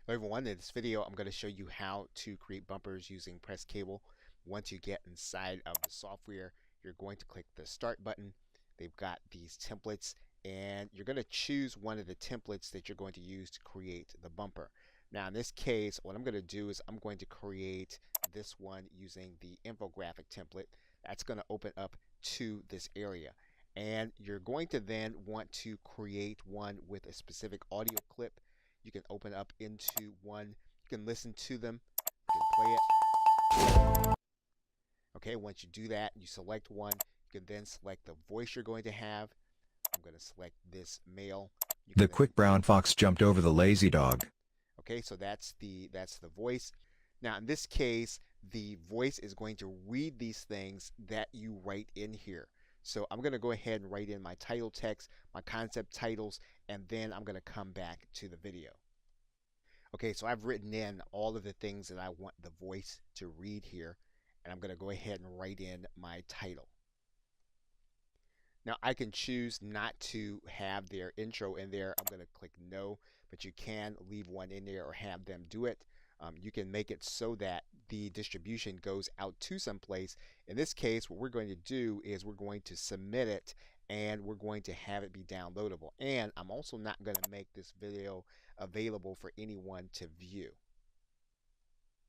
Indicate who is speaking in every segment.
Speaker 1: Hello everyone, in this video I'm going to show you how to create bumpers using press cable. Once you get inside of the software, you're going to click the start button. They've got these templates and you're going to choose one of the templates that you're going to use to create the bumper. Now in this case, what I'm going to do is I'm going to create this one using the infographic template. That's going to open up to this area. And you're going to then want to create one with a specific audio clip. You can open up into one, you can listen to them, you can play it. Okay, once you do that, you select one, you can then select the voice you're going to have. I'm going to select this male.
Speaker 2: The quick brown fox jumped over the lazy dog.
Speaker 1: Okay, so that's the voice. Now in this case, the voice is going to read these things that you write in here. So I'm going to go ahead and write in my title text, my concept titles, and then I'm going to come back to the video. Okay, so I've written in all of the things that I want the voice to read here, and I'm going to go ahead and write in my title. Now I can choose not to have their intro in there. I'm going to click no, but you can leave one in there or have them do it. You can make it so that the distribution goes out to someplace. In this case, what we're going to do is we're going to submit it and we're going to have it be downloadable. And I'm also not going to make this video available for anyone to view.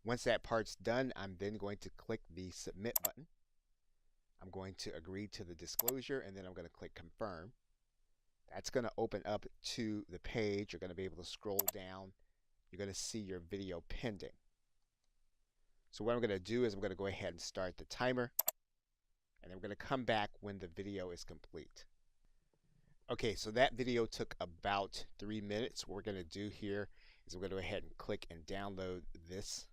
Speaker 1: Once that part's done, I'm then going to click the submit button. I'm going to agree to the disclosure and then I'm going to click confirm. That's going to open up to the page. You're going to be able to scroll down. You're going to see your video pending. So what I'm going to do is I'm going to go ahead and start the timer, and I'm going to come back when the video is complete. Okay, so that video took about 3 minutes. What we're going to do here is we're going to go ahead and click and download this.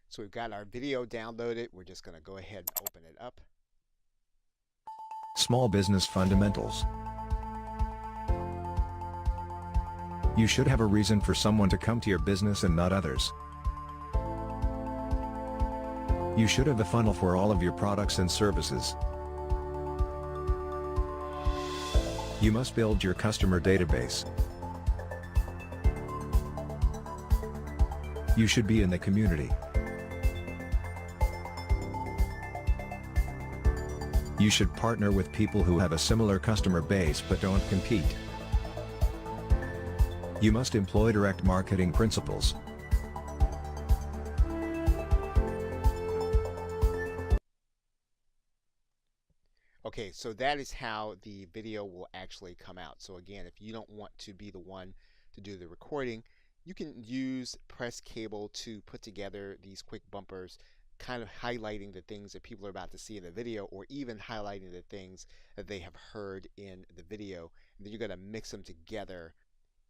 Speaker 1: So we've got our video downloaded. We're just going to go ahead and open it up.
Speaker 2: Small business fundamentals. You should have a reason for someone to come to your business and not others. You should have a funnel for all of your products and services. You must build your customer database. You should be in the community. You should partner with people who have a similar customer base but don't compete. You must employ direct marketing principles.
Speaker 1: Okay, so that is how the video will actually come out. So again, if you don't want to be the one to do the recording, you can use press cable to put together these quick bumpers, kind of highlighting the things that people are about to see in the video, or even highlighting the things that they have heard in the video. And then you're going to mix them together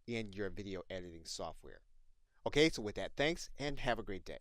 Speaker 1: in your video editing software. Okay, so with that, thanks and have a great day.